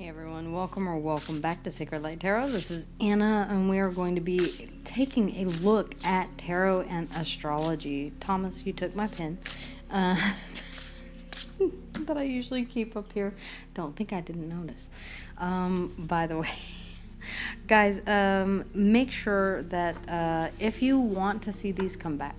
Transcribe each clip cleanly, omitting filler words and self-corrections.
Hey everyone, welcome back to Sacred Light Tarot. This is Anna, and we are going to be taking a look at tarot and astrology. Thomas, you took my pen that I usually keep up here. Don't think I didn't notice. By the way, guys, make sure that if you want to see these come back,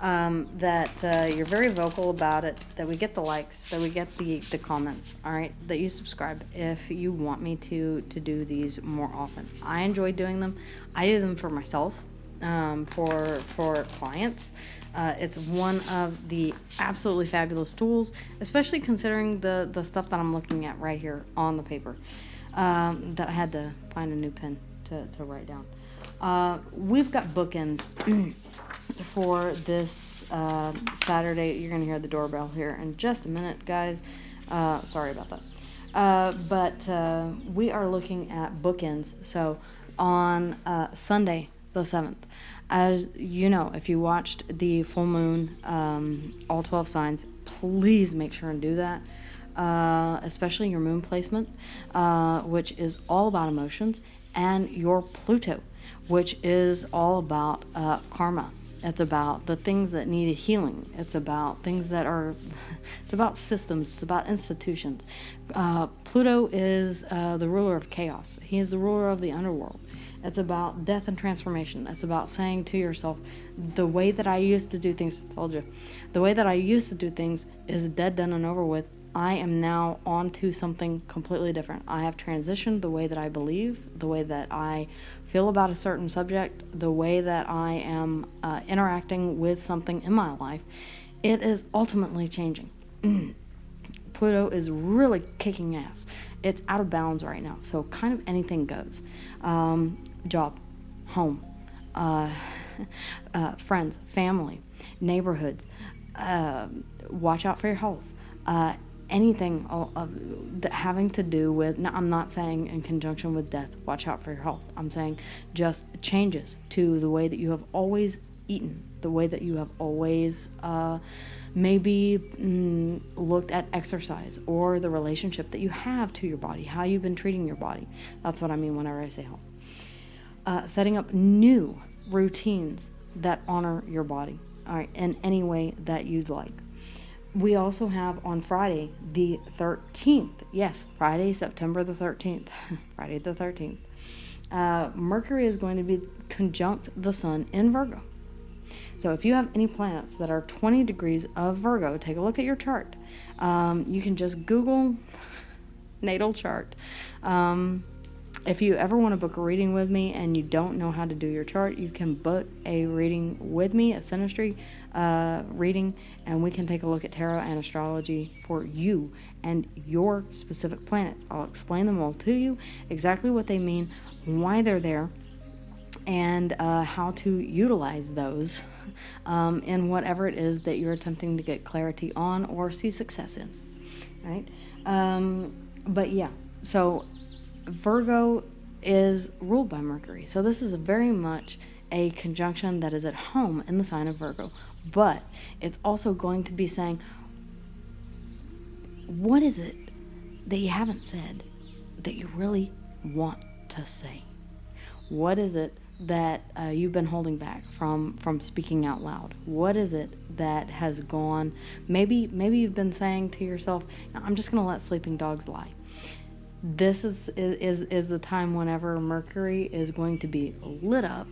that you're very vocal about it, that we get the likes, that we get the comments, all right, that you subscribe if you want me to do these more often. I enjoy doing them. I do them for myself, for clients. It's one of the absolutely fabulous tools, especially considering the stuff that I'm looking at right here on the paper, that I had to find a new pen to write down. We've got bookends for this Saturday. You're going to hear the doorbell here in just a minute, guys. Sorry about that. But we are looking at bookends. So on Sunday, the 7th, as you know, if you watched the full moon, all 12 signs, please make sure and do that. Especially your moon placement, which is all about emotions, and your Pluto, which is all about karma. It's about the things that need healing. It's about things that are, it's about systems. It's about institutions. Pluto is the ruler of chaos. He is the ruler of the underworld. It's about death and transformation. It's about saying to yourself, the way that I used to do things, I told you, the way that I used to do things is dead, done, and over with. I am now on to something completely different. I have transitioned the way that I believe, the way that I feel about a certain subject, the way that I am interacting with something in my life. It is ultimately changing. Pluto is really kicking ass. It's out of bounds right now, so kind of anything goes. Job, home, friends, family, neighborhoods. Watch out for your health. Anything having to do with, now I'm not saying in conjunction with death, watch out for your health. I'm saying just changes to the way that you have always eaten, the way that you have always maybe looked at exercise, or the relationship that you have to your body, how you've been treating your body. That's what I mean whenever I say health. Setting up new routines that honor your body, all right, in any way that you'd like. We also have on Friday, the 13th. Yes, Friday, September the 13th. Friday the 13th. Mercury is going to be conjunct the sun in Virgo. So if you have any planets that are 20 degrees of Virgo, take a look at your chart. You can just Google natal chart. If you ever want to book a reading with me and you don't know how to do your chart, you can book a reading with me, a synastry reading, and we can take a look at tarot and astrology for you and your specific planets. I'll explain them all to you, exactly what they mean, why they're there, and how to utilize those in whatever it is that you're attempting to get clarity on or see success in, right? But yeah, so Virgo is ruled by Mercury. So this is very much a conjunction that is at home in the sign of Virgo. But it's also going to be saying, what is it that you haven't said that you really want to say? What is it that you've been holding back from speaking out loud? What is it that has gone? Maybe you've been saying to yourself, I'm just going to let sleeping dogs lie. This is the time whenever Mercury is going to be lit up.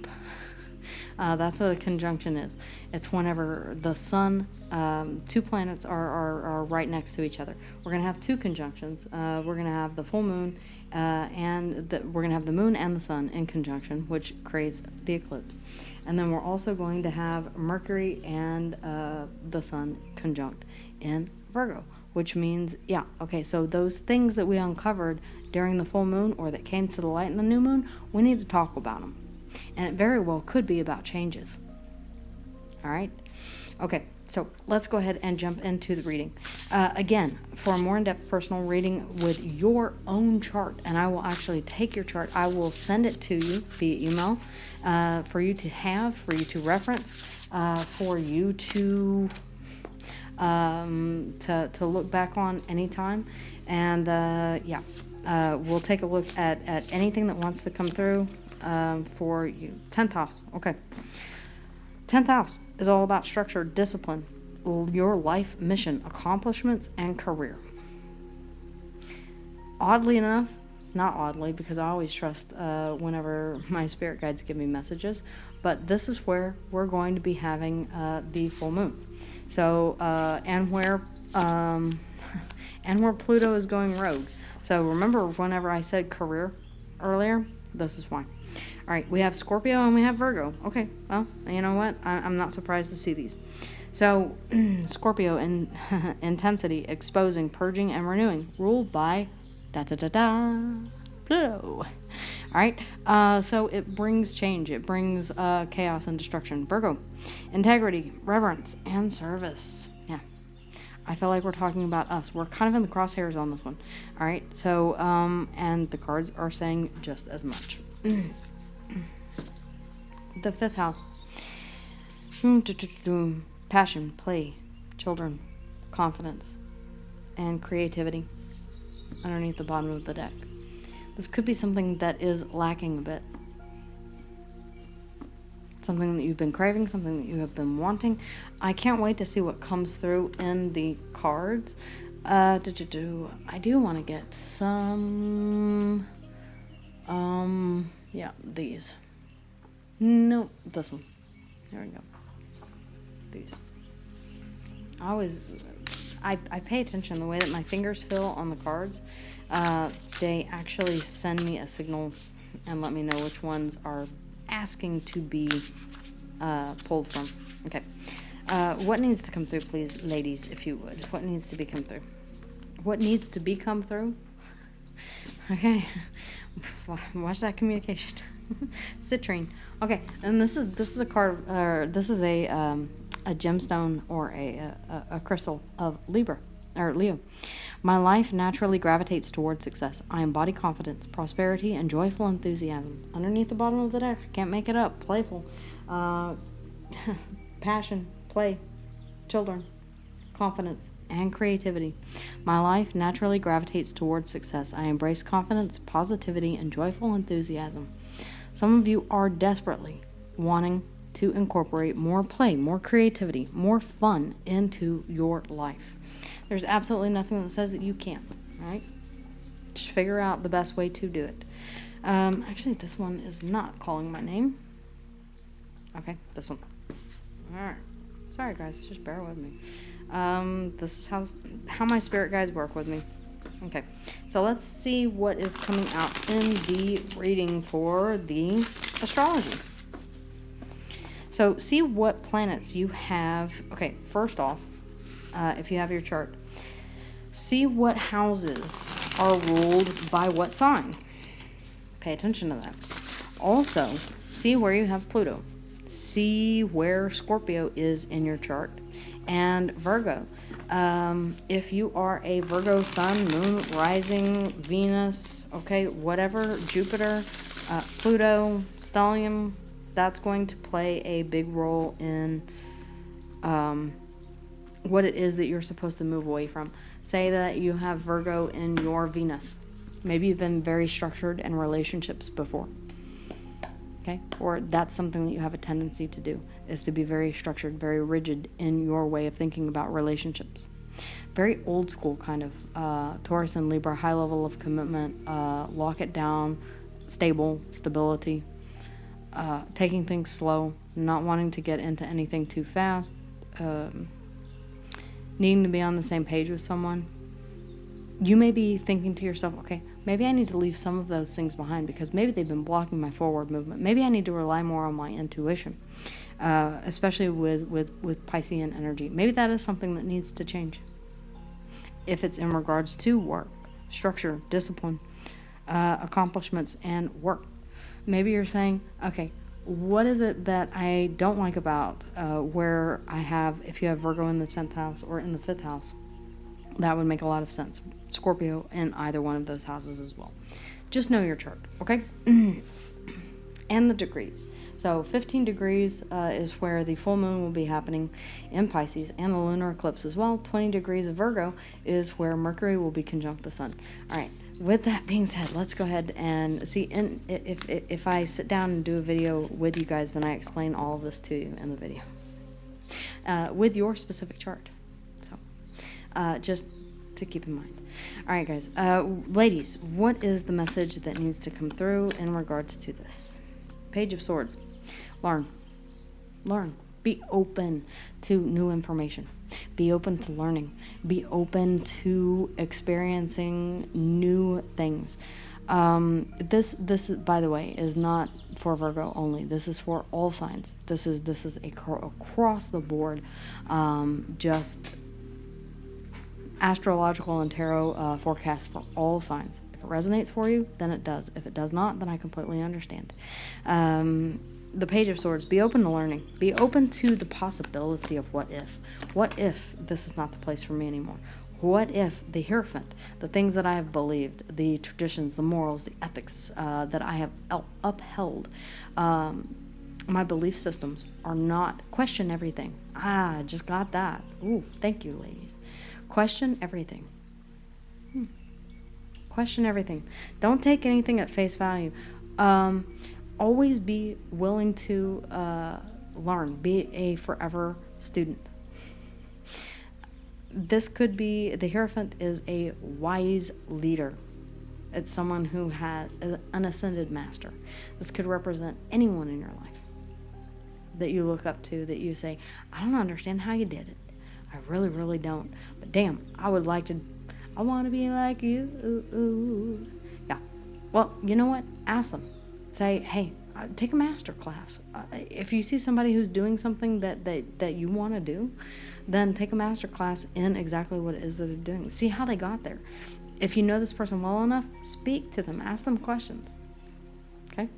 That's what a conjunction is. It's whenever the sun, two planets are right next to each other. We're going to have two conjunctions. We're going to have the full moon, and we're going to have the moon and the sun in conjunction, which creates the eclipse. And then we're also going to have Mercury and the sun conjunct in Virgo, which means, yeah, okay, so those things that we uncovered during the full moon or that came to the light in the new moon, we need to talk about them. And it very well could be about changes. All right? Okay, so let's go ahead and jump into the reading. Again, for a more in-depth personal reading with your own chart, and I will actually take your chart, I will send it to you via email for you to have, for you to reference, for you to look back on anytime. And yeah, We'll take a look at anything that wants to come through for you. 10th house. Okay. 10th house is all about structure, discipline, your life mission, accomplishments, and career. Oddly enough, not oddly, because I always trust whenever my spirit guides give me messages, but this is where we're going to be having the full moon. So, and where Pluto is going rogue. So remember whenever I said career earlier, this is why. All right, we have Scorpio and we have Virgo. Okay, well, you know what? I'm not surprised to see these. So, Scorpio in intensity, exposing, purging, and renewing, ruled by Pluto. All right, so it brings change. It brings chaos and destruction. Virgo, integrity, reverence, and service. Yeah, I feel like we're talking about us. We're kind of in the crosshairs on this one. All right, so, and the cards are saying just as much. The 5th house. Passion, play, children, confidence, and creativity underneath the bottom of the deck. This could be something that is lacking a bit. Something that you've been craving, something that you have been wanting. I can't wait to see what comes through in the cards. I do want to get some, yeah, these. No, this one. There we go. These. I pay attention the way that my fingers feel on the cards. They actually send me a signal and let me know which ones are asking to be pulled from. Okay. What needs to come through, please, ladies, if you would? What needs to be come through? What needs to be come through? Okay. Watch that communication. Citrine. Okay, and this is a card, this is a gemstone or a crystal of Libra or Leo. My life naturally gravitates towards success. I embody confidence, prosperity, and joyful enthusiasm. Underneath the bottom of the deck, can't make it up. Playful, passion, play, children, confidence, and creativity. My life naturally gravitates towards success. I embrace confidence, positivity, and joyful enthusiasm. Some of you are desperately wanting to incorporate more play, more creativity, more fun into your life. There's absolutely nothing that says that you can't, right? Just figure out the best way to do it. Actually, this one is not calling my name. Okay, this one. All right. Sorry, guys. Just bear with me. This is how my spirit guides work with me. Okay, so let's see what is coming out in the reading for the astrology. So see what planets you have. Okay, first off, if you have your chart, see what houses are ruled by what sign. Pay attention to that. Also, see where you have Pluto. See where Scorpio is in your chart. And Virgo. If you are a Virgo sun, moon, rising, Venus, okay, whatever, Jupiter, Pluto, stellium, that's going to play a big role in what it is that you're supposed to move away from. Say that you have Virgo in your Venus. Maybe you've been very structured in relationships before. Okay? Or that's something that you have a tendency to do, is to be very structured, very rigid in your way of thinking about relationships. Very old school kind of Taurus and Libra, high level of commitment, lock it down, stability, taking things slow, not wanting to get into anything too fast, needing to be on the same page with someone. You may be thinking to yourself, okay, maybe I need to leave some of those things behind because maybe they've been blocking my forward movement. Maybe I need to rely more on my intuition, especially with Piscean energy. Maybe that is something that needs to change. If it's in regards to work, structure, discipline, accomplishments, and work. Maybe you're saying, okay, what is it that I don't like about where I have, if you have Virgo in the 10th house or in the 5th house, that would make a lot of sense. Scorpio in either one of those houses as well. Just know your chart, okay? And the degrees. So 15 degrees is where the full moon will be happening in Pisces and the lunar eclipse as well. 20 degrees of Virgo is where Mercury will be conjunct the sun. All right, with that being said, let's go ahead and see. And if I sit down and do a video with you guys, then I explain all of this to you in the video with your specific chart. So just to keep in mind. All right, guys. Ladies, what is the message that needs to come through in regards to this? Page of Swords. Learn. Learn. Be open to new information. Be open to learning. Be open to experiencing new things. This, by the way, is not for Virgo only. This is for all signs. This is across the board. Just astrological and tarot forecast for all signs. If it resonates for you, then it does. If it does not, then I completely understand. The Page of Swords. Be open to learning. Be open to the possibility of what if. What if this is not the place for me anymore? What if the Hierophant, the things that I have believed, the traditions, the morals, the ethics that I have upheld, my belief systems are not, question everything. Just got that. Ooh, thank you, ladies. Question everything. Question everything. Don't take anything at face value. Always be willing to learn. Be a forever student. This could be, the Hierophant is a wise leader. It's someone who had an ascended master. This could represent anyone in your life that you look up to, that you say, I don't understand how you did it. I really, really don't. But damn, I want to be like you. Ooh. Yeah. Well, you know what? Ask them. Say, hey, take a master class. If you see somebody who's doing something that you want to do, then take a master class in exactly what it is that they're doing. See how they got there. If you know this person well enough, speak to them. Ask them questions. Okay?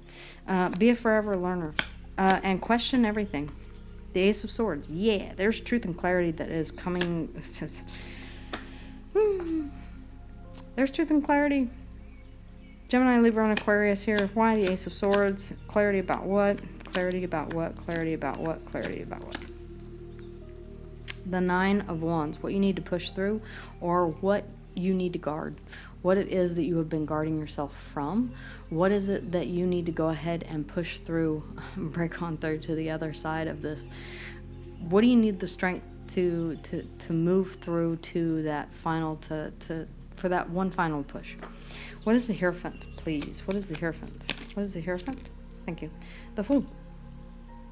Be a forever learner. And question everything. The Ace of Swords. Yeah, there's truth and clarity that is coming. There's truth and clarity. Gemini, Libra, and Aquarius here. Why the Ace of Swords? Clarity about what? Clarity about what? Clarity about what? Clarity about what? The Nine of Wands. What you need to push through, or what you need to guard. What it is that you have been guarding yourself from. What is it that you need to go ahead and push through, break on through to the other side of this? What do you need the strength to move through to that final, for that one final push? What is the Hierophant, please? What is the Hierophant? What is the Hierophant? Thank you. The Fool.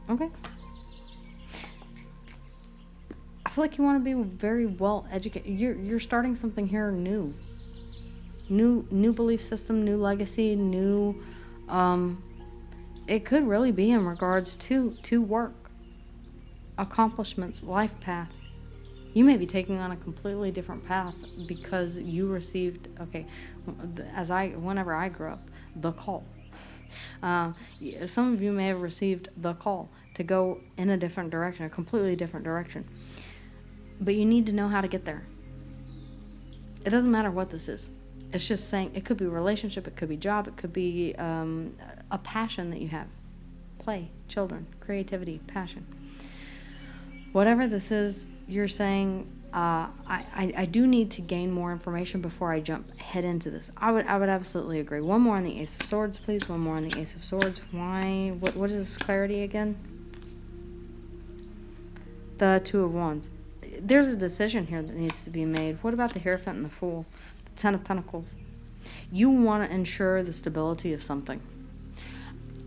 Okay. I feel like you want to be very well educated. You're starting something here new. New belief system, new legacy, new. It could really be in regards to work, accomplishments, life path. You may be taking on a completely different path because you received, whenever I grew up, the call. Some of you may have received the call to go in a different direction, a completely different direction. But you need to know how to get there. It doesn't matter what this is. It's just saying, it could be relationship, it could be job, it could be a passion that you have. Play, children, creativity, passion. Whatever this is, you're saying, I do need to gain more information before I head into this. I would absolutely agree. One more on the Ace of Swords, please. One more on the Ace of Swords. Why? What is this clarity again? The Two of Wands. There's a decision here that needs to be made. What about the Hierophant and the Fool? The Ten of Pentacles. You want to ensure the stability of something.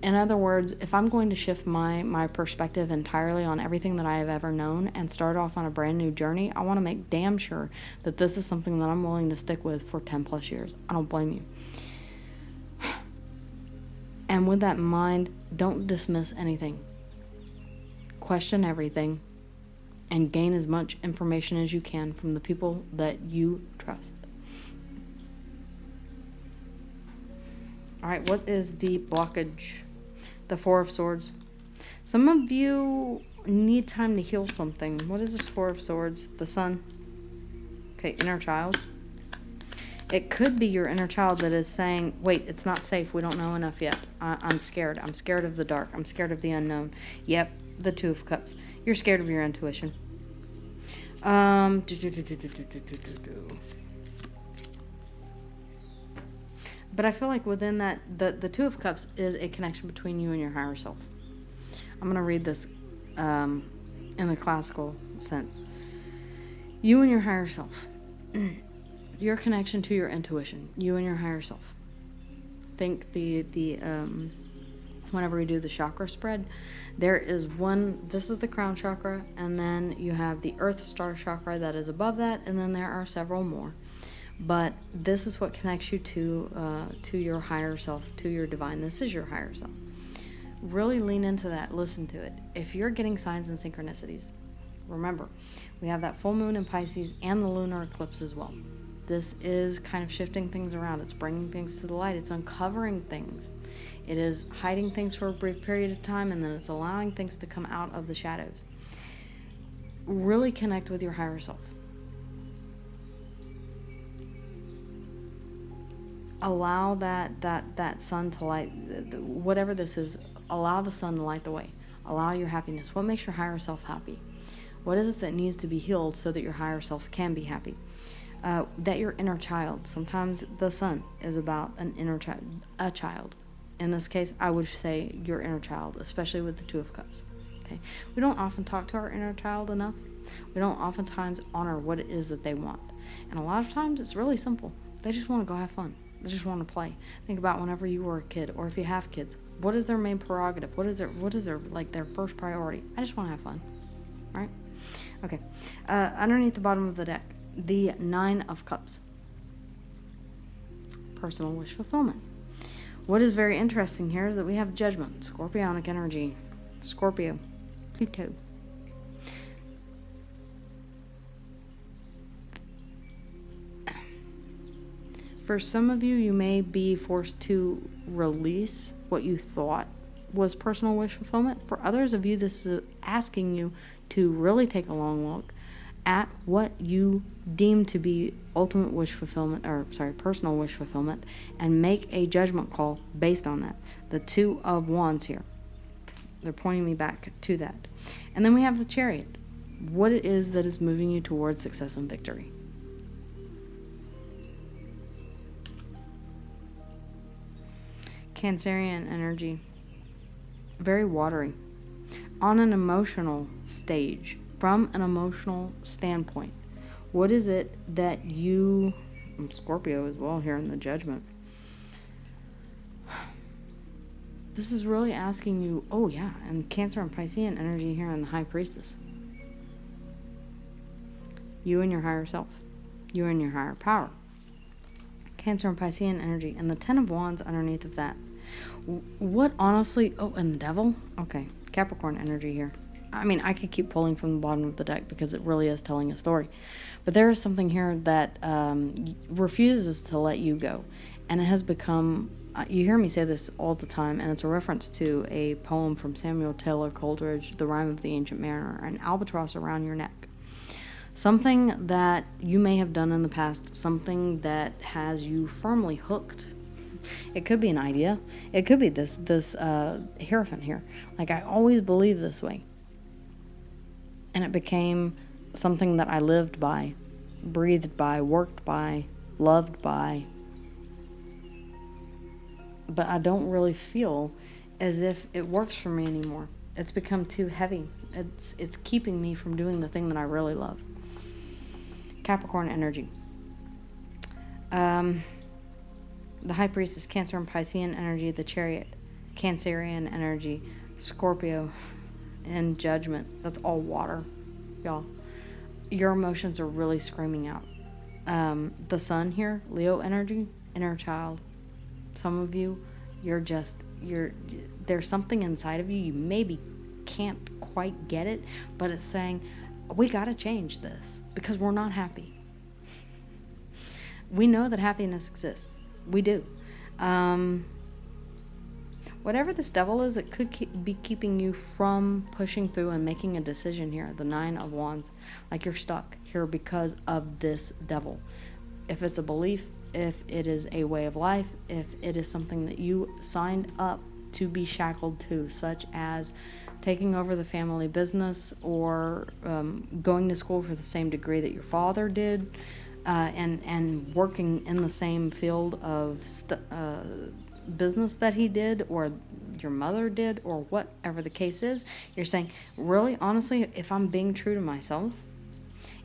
In other words, if I'm going to shift my perspective entirely on everything that I have ever known and start off on a brand new journey, I want to make damn sure that this is something that I'm willing to stick with for 10 plus years. I don't blame you. And with that in mind, don't dismiss anything. Question everything and gain as much information as you can from the people that you trust. All right, what is the blockage? The Four of Swords. Some of you need time to heal something. What is this Four of Swords? The Sun. Okay, inner child. It could be your inner child that is saying, wait, it's not safe. We don't know enough yet. I'm scared. I'm scared of the dark. I'm scared of the unknown. Yep, the Two of Cups. You're scared of your intuition. But I feel like within that, the Two of Cups is a connection between you and your higher self. I'm going to read this in the classical sense. You and your higher self. Your connection to your intuition. You and your higher self. Think whenever we do the chakra spread, there is one, this is the crown chakra, and then you have the earth star chakra that is above that, and then there are several more. But this is what connects you to your higher self, to your divine. This is your higher self. Really lean into that. Listen to it. If you're getting signs and synchronicities, remember, we have that full moon in Pisces and the lunar eclipse as well. This is kind of shifting things around. It's bringing things to the light. It's uncovering things. It is hiding things for a brief period of time, and then it's allowing things to come out of the shadows. Really connect with your higher self. Allow that sun to light, whatever this is, allow the sun to light the way. Allow your happiness. What makes your higher self happy? What is it that needs to be healed so that your higher self can be happy? That your inner child. Sometimes the sun is about an inner child, a child. In this case, I would say your inner child, especially with the Two of Cups. Okay, we don't often talk to our inner child enough. We don't oftentimes honor what it is that they want. And a lot of times it's really simple. They just want to go have fun. They just want to play. Think about whenever you were a kid, or if you have kids, what is their main prerogative? What is their like their first priority? I just want to have fun, right? Okay. Underneath the bottom of the deck, the Nine of Cups. Personal wish fulfillment. What is very interesting here is that we have Judgment, Scorpionic energy, Scorpio, Pluto. For some of you, you may be forced to release what you thought was personal wish fulfillment. For others of you, this is asking you to really take a long look at what you deem to be ultimate wish fulfillment, personal wish fulfillment, and make a judgment call based on that. The Two of Wands here. They're pointing me back to that. And then we have the Chariot. What it is that is moving you towards success and victory. Cancerian energy, very watery, on an emotional stage, from an emotional standpoint. What is it that you, Scorpio as well here in the Judgment, this is really asking you, oh yeah, and Cancer and Piscean energy here in the High Priestess. You and your higher self, you and your higher power. Cancer and Piscean energy, and the Ten of Wands underneath of that. What honestly, and the Devil? Okay, Capricorn energy here. I mean, I could keep pulling from the bottom of the deck because it really is telling a story. But there is something here that refuses to let you go. And it has become, you hear me say this all the time, and it's a reference to a poem from Samuel Taylor Coleridge, The Rime of the Ancient Mariner, an albatross around your neck. Something that you may have done in the past, something that has you firmly hooked. It could be an idea. It could be this hierophant here. Like, I always believed this way. And it became something that I lived by, breathed by, worked by, loved by. But I don't really feel as if it works for me anymore. It's become too heavy. It's keeping me from doing the thing that I really love. Capricorn energy. The High Priestess, Cancer and Piscean energy, the Chariot, Cancerian energy, Scorpio, and Judgment. That's all water, y'all. Your emotions are really screaming out. The Sun here, Leo energy, inner child. Some of you, there's something inside of you. You maybe can't quite get it, but it's saying, we got to change this because we're not happy. We know that happiness exists. We do. Whatever this devil is, it could be keeping you from pushing through and making a decision here. The Nine of Wands. Like you're stuck here because of this devil. If it's a belief, if it is a way of life, if it is something that you signed up to be shackled to, such as taking over the family business or going to school for the same degree that your father did, and working in the same field of business that he did, or your mother did, or whatever the case is. You're saying, really, honestly, if I'm being true to myself,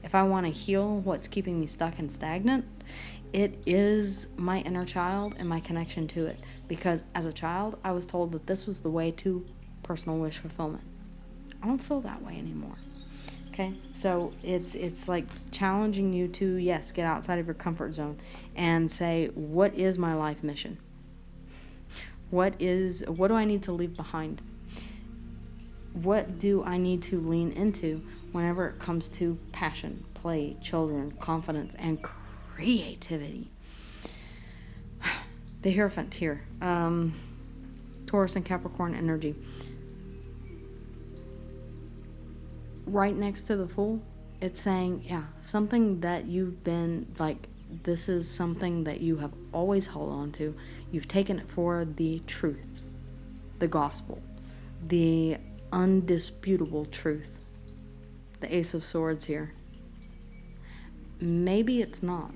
if I want to heal what's keeping me stuck and stagnant, it is my inner child and my connection to it. Because as a child, I was told that this was the way to personal wish fulfillment. I don't feel that way anymore. Okay, so it's like challenging you to, yes, get outside of your comfort zone and say, what is my life mission? What do I need to leave behind? What do I need to lean into whenever it comes to passion, play, children, confidence, and creativity? The Hierophant here, Taurus and Capricorn energy. Right next to the Fool, it's saying, yeah, something that you've been, like, this is something that you have always held on to. You've taken it for the truth, the gospel, the undisputable truth. The Ace of Swords here. Maybe it's not.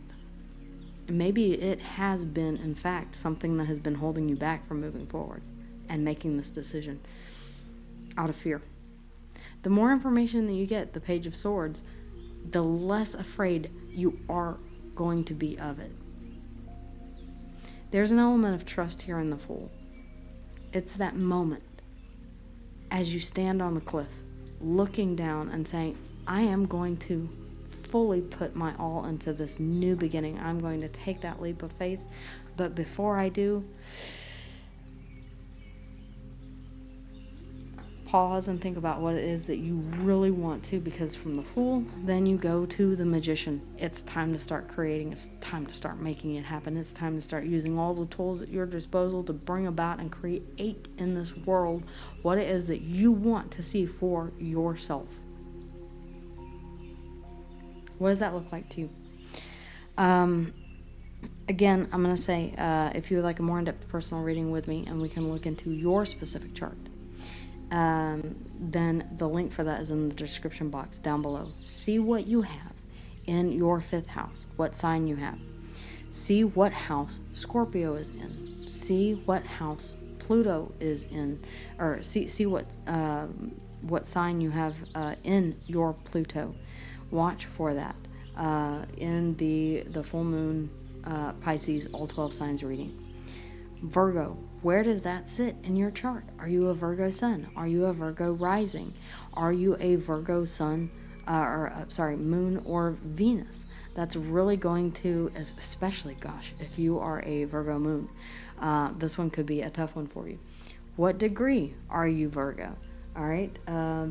Maybe it has been, in fact, something that has been holding you back from moving forward and making this decision out of fear. The more information that you get, the Page of Swords, the less afraid you are going to be of it. There's an element of trust here in the Fool. It's that moment as you stand on the cliff, looking down and saying, I am going to fully put my all into this new beginning. I'm going to take that leap of faith. But before I do, pause and think about what it is that you really want to, because from the Fool, then you go to the Magician. It's time to start creating. It's time to start making it happen. It's time to start using all the tools at your disposal to bring about and create in this world what it is that you want to see for yourself. What does that look like to you? Again, I'm going to say, if you would like a more in-depth personal reading with me and we can look into your specific chart, then the link for that is in the description box down below. See what you have in your 5th house, what sign you have. See what house Scorpio is in. See what house Pluto is in, or see what sign you have in your Pluto. Watch for that in the full moon Pisces, all 12 signs reading. Virgo, where does that sit in your chart? Are you a Virgo sun? Are you a Virgo rising? Are you a Virgo sun, moon or Venus? That's really going to, especially, if you are a Virgo moon, this one could be a tough one for you. What degree are you Virgo? All right,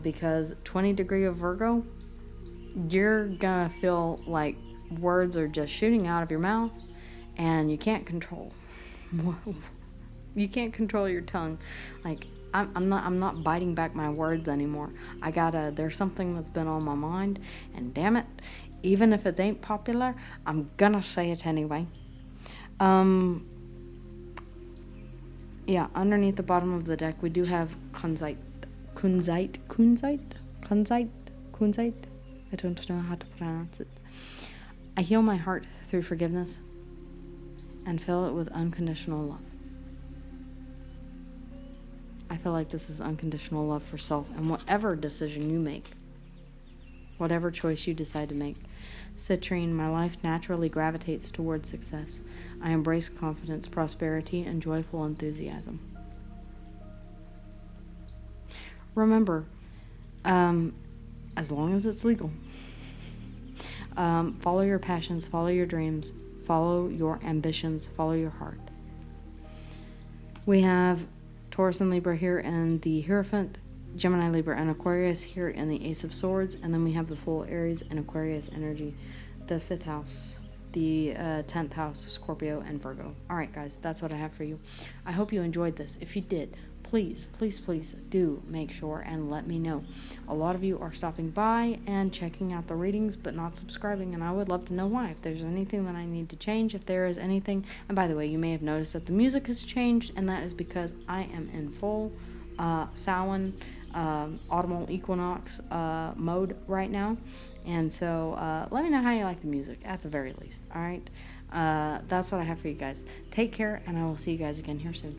because 20 degree of Virgo, you're gonna feel like words are just shooting out of your mouth and you can't control. You can't control your tongue. Like, I'm not biting back my words anymore. There's something that's been on my mind, and damn it, even if it ain't popular, I'm gonna say it anyway. Yeah, underneath the bottom of the deck, we do have Kunzite. I don't know how to pronounce it. I heal my heart through forgiveness and fill it with unconditional love. I feel like this is unconditional love for self, and whatever decision you make, whatever choice you decide to make. Citrine, my life naturally gravitates towards success. I embrace confidence, prosperity, and joyful enthusiasm. Remember, as long as it's legal, follow your passions, follow your dreams, follow your ambitions, follow your heart. We have Taurus and Libra here in the Hierophant, Gemini, Libra, and Aquarius here in the Ace of Swords, and then we have the full Aries and Aquarius energy, the 5th house, the 10th house, Scorpio, and Virgo. All right, guys, that's what I have for you. I hope you enjoyed this. If you did, please do make sure and let me know. A lot of you are stopping by and checking out the readings but not subscribing, and I would love to know why. If there's anything that I need to change, if there is anything. And by the way, you may have noticed that the music has changed, and that is because I am in full Samhain autumnal equinox mode right now, And so let me know how you like the music, at the very least. All right? That's what I have for you guys. Take care, and I will see you guys again here soon.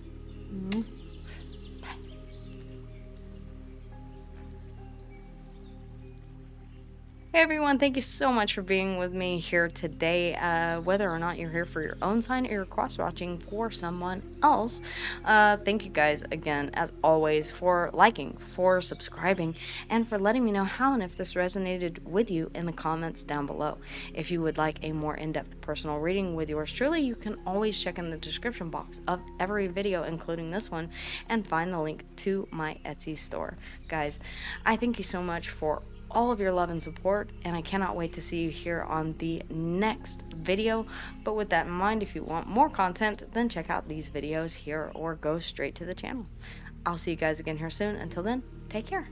Hey everyone, thank you so much for being with me here today. Whether or not you're here for your own sign or you're cross-watching for someone else, thank you guys again, as always, for liking, for subscribing, and for letting me know how and if this resonated with you in the comments down below. If you would like a more in-depth personal reading with yours truly, you can always check in the description box of every video, including this one, and find the link to my Etsy store. Guys, I thank you so much for all of your love and support, and I cannot wait to see you here on the next video. But with that in mind, if you want more content, then check out these videos here or go straight to the channel. I'll see you guys again here soon. Until then, take care.